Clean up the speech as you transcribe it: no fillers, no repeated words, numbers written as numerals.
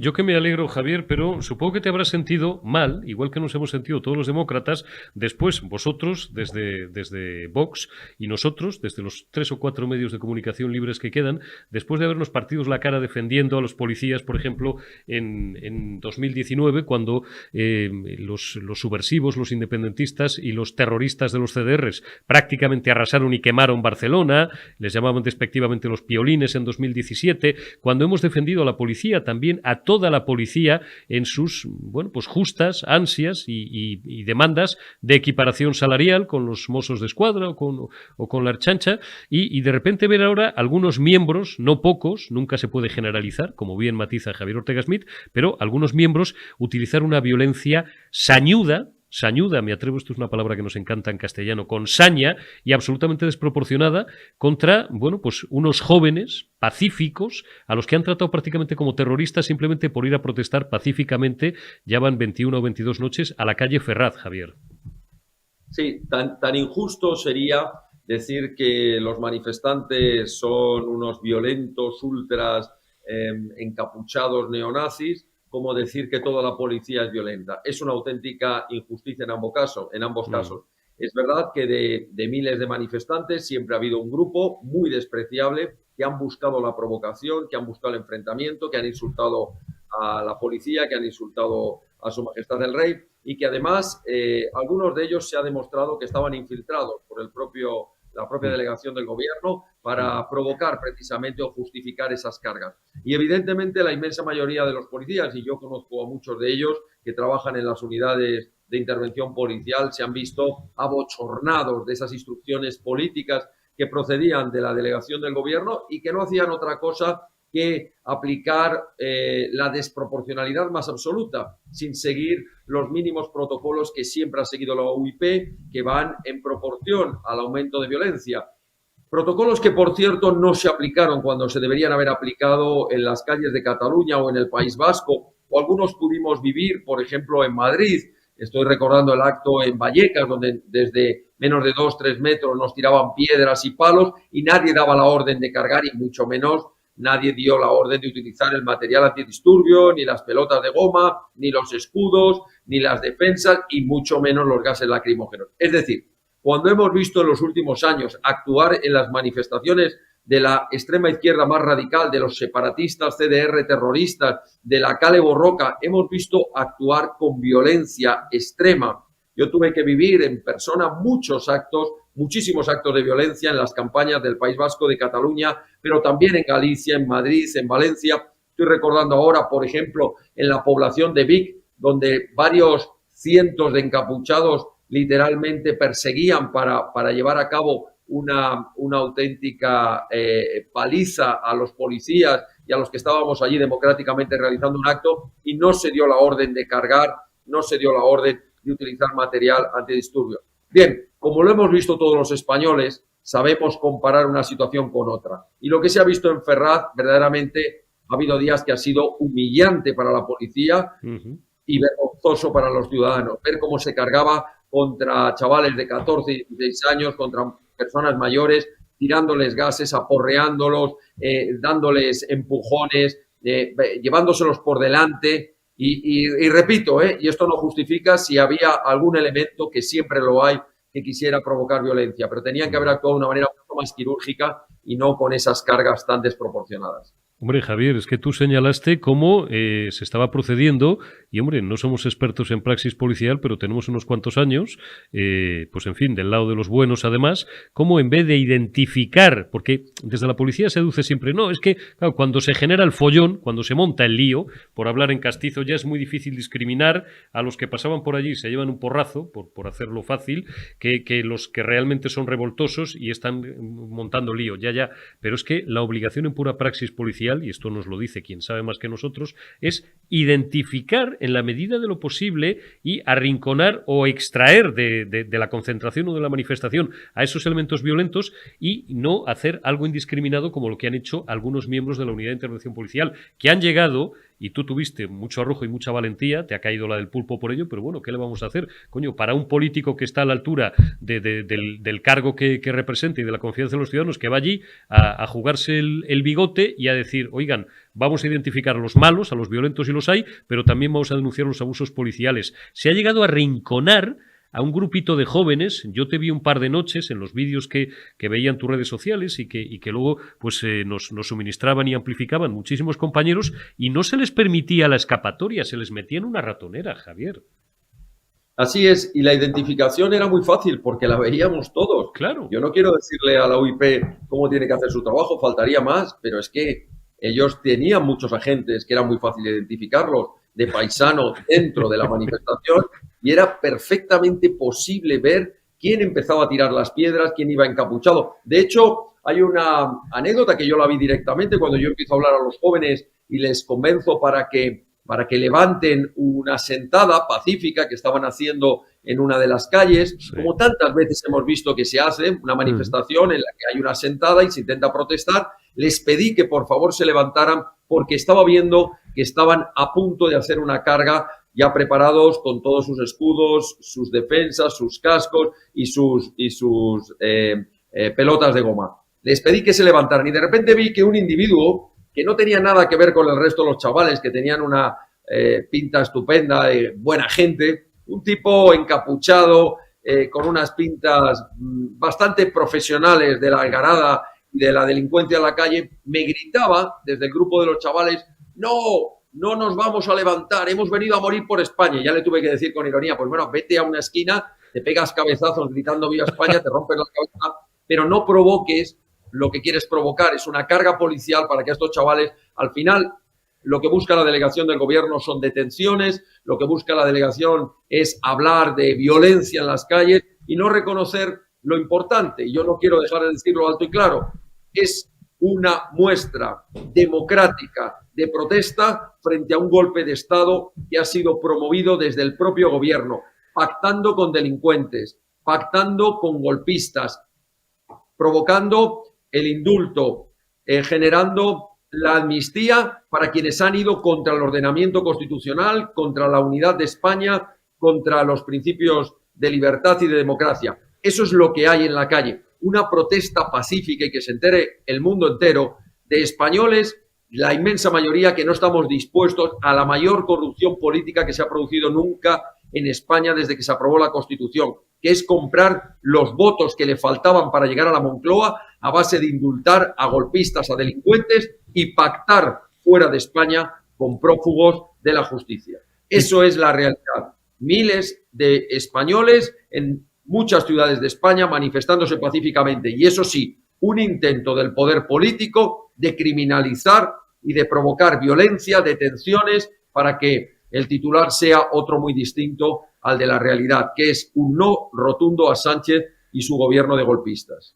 yo que me alegro, Javier, pero supongo que te habrás sentido mal, igual que nos hemos sentido todos los demócratas, después vosotros desde Vox y nosotros desde los 3 o 4 medios de comunicación libres que quedan, después de habernos partido la cara defendiendo a los policías, por ejemplo, en 2019, cuando los subversivos, los independentistas y los terroristas de los CDRs prácticamente arrasaron y quemaron Barcelona, les llamaban despectivamente los piolines en 2017, cuando hemos defendido a la policía, también a toda la policía en sus, bueno, pues justas ansias y demandas de equiparación salarial con los Mossos de Escuadra o con la Ertzaintza, y de repente ver ahora algunos miembros, no pocos, nunca se puede generalizar, como bien matiza Javier Ortega Smith, pero algunos miembros utilizar una violencia sañuda, me atrevo, esto es una palabra que nos encanta en castellano, con saña y absolutamente desproporcionada contra, bueno, pues unos jóvenes pacíficos a los que han tratado prácticamente como terroristas simplemente por ir a protestar pacíficamente. Ya van 21 o 22 noches a la calle Ferraz, Javier. Sí, tan injusto sería decir que los manifestantes son unos violentos ultras encapuchados neonazis, como decir que toda la policía es violenta. Es una auténtica injusticia en ambos casos. Es verdad que de miles de manifestantes siempre ha habido un grupo muy despreciable que han buscado la provocación, que han buscado el enfrentamiento, que han insultado a la policía, que han insultado a Su Majestad el Rey, y que además algunos de ellos se ha demostrado que estaban infiltrados por la propia delegación del gobierno para provocar precisamente o justificar esas cargas. Y evidentemente la inmensa mayoría de los policías, y yo conozco a muchos de ellos que trabajan en las unidades de intervención policial, se han visto abochornados de esas instrucciones políticas que procedían de la delegación del gobierno y que no hacían otra cosa que aplicar la desproporcionalidad más absoluta, sin seguir los mínimos protocolos que siempre ha seguido la OIP, que van en proporción al aumento de violencia. Protocolos que, por cierto, no se aplicaron cuando se deberían haber aplicado en las calles de Cataluña o en el País Vasco, o algunos pudimos vivir, por ejemplo, en Madrid. Estoy recordando el acto en Vallecas, donde desde menos de 2-3 metros nos tiraban piedras y palos y nadie daba la orden de cargar, y mucho menos nadie dio la orden de utilizar el material antidisturbio, ni las pelotas de goma, ni los escudos, ni las defensas, y mucho menos los gases lacrimógenos. Es decir, cuando hemos visto en los últimos años actuar en las manifestaciones de la extrema izquierda más radical, de los separatistas, CDR terroristas, de la Kale Borroka, hemos visto actuar con violencia extrema. Yo tuve que vivir en persona muchísimos actos de violencia en las campañas del País Vasco, de Cataluña, pero también en Galicia, en Madrid, en Valencia. Estoy recordando ahora, por ejemplo, en la población de Vic, donde varios cientos de encapuchados literalmente perseguían para llevar a cabo una auténtica paliza a los policías y a los que estábamos allí democráticamente realizando un acto, y no se dio la orden de cargar, no se dio la orden de utilizar material antidisturbio. Bien, como lo hemos visto todos los españoles, sabemos comparar una situación con otra. Y lo que se ha visto en Ferraz, verdaderamente, ha habido días que ha sido humillante para la policía y vergonzoso para los ciudadanos. Ver cómo se cargaba contra chavales de 14 y 16 años, contra personas mayores, tirándoles gases, aporreándolos, dándoles empujones, llevándoselos por delante. Y repito, y esto no justifica si había algún elemento, que siempre lo hay, que quisiera provocar violencia, pero tenían que haber actuado de una manera mucho más quirúrgica y no con esas cargas tan desproporcionadas. Hombre, Javier, es que tú señalaste cómo se estaba procediendo y, hombre, no somos expertos en praxis policial, pero tenemos unos cuantos años, pues en fin, del lado de los buenos además, cómo en vez de identificar, porque desde la policía se deduce siempre, no, es que claro, cuando se genera el follón, cuando se monta el lío, por hablar en castizo, ya es muy difícil discriminar a los que pasaban por allí, se llevan un porrazo, por hacerlo fácil, que los que realmente son revoltosos y están montando lío, ya, pero es que la obligación en pura praxis policial, y esto nos lo dice quien sabe más que nosotros, es identificar en la medida de lo posible y arrinconar o extraer de la concentración o de la manifestación a esos elementos violentos, y no hacer algo indiscriminado como lo que han hecho algunos miembros de la unidad de intervención policial, que han llegado y tú tuviste mucho arrojo y mucha valentía, te ha caído la del pulpo por ello, pero bueno, ¿qué le vamos a hacer? Coño, para un político que está a la altura del cargo que representa y de la confianza de los ciudadanos, que va allí a jugarse el bigote y a decir, oigan, vamos a identificar a los malos, a los violentos, y los hay, pero también vamos a denunciar los abusos policiales. Se ha llegado a arrinconar a un grupito de jóvenes. Yo te vi un par de noches en los vídeos que veían tus redes sociales y que luego pues nos suministraban y amplificaban muchísimos compañeros, y no se les permitía la escapatoria, se les metía en una ratonera, Javier. Así es, y la identificación era muy fácil porque la veíamos todos. Claro. Yo no quiero decirle a la UIP cómo tiene que hacer su trabajo, faltaría más, pero es que ellos tenían muchos agentes que era muy fácil identificarlos de paisano dentro de la manifestación, y era perfectamente posible ver quién empezaba a tirar las piedras, quién iba encapuchado. De hecho, hay una anécdota que yo la vi directamente cuando yo empiezo a hablar a los jóvenes y les convenzo para que levanten una sentada pacífica que estaban haciendo en una de las calles, sí, como tantas veces hemos visto que se hace, una manifestación en la que hay una sentada y se intenta protestar. Les pedí que por favor se levantaran porque estaba viendo que estaban a punto de hacer una carga, ya preparados con todos sus escudos, sus defensas, sus cascos y sus pelotas de goma. Les pedí que se levantaran y de repente vi que un individuo que no tenía nada que ver con el resto de los chavales, que tenían una pinta estupenda, de buena gente, un tipo encapuchado, con unas pintas bastante profesionales de la algarada y de la delincuencia en la calle, me gritaba desde el grupo de los chavales, no nos vamos a levantar, hemos venido a morir por España. Y ya le tuve que decir con ironía, pues bueno, vete a una esquina, te pegas cabezazos gritando viva España, te rompes la cabeza, pero no provoques lo que quieres provocar. Es una carga policial para que estos chavales, al final, lo que busca la delegación del gobierno son detenciones, lo que busca la delegación es hablar de violencia en las calles y no reconocer lo importante. Yo no quiero dejar de decirlo alto y claro, es una muestra democrática de protesta frente a un golpe de Estado que ha sido promovido desde el propio gobierno, pactando con delincuentes, pactando con golpistas, provocando el indulto, generando la amnistía para quienes han ido contra el ordenamiento constitucional, contra la unidad de España, contra los principios de libertad y de democracia. Eso es lo que hay en la calle, una protesta pacífica y que se entere el mundo entero de españoles, la inmensa mayoría, que no estamos dispuestos a la mayor corrupción política que se ha producido nunca en España desde que se aprobó la Constitución, que es comprar los votos que le faltaban para llegar a la Moncloa a base de indultar a golpistas, a delincuentes y pactar fuera de España con prófugos de la justicia. Eso es la realidad. Miles de españoles en muchas ciudades de España manifestándose pacíficamente y eso sí, un intento del poder político de criminalizar y de provocar violencia, detenciones, para que el titular sea otro muy distinto al de la realidad, que es un no rotundo a Sánchez y su gobierno de golpistas.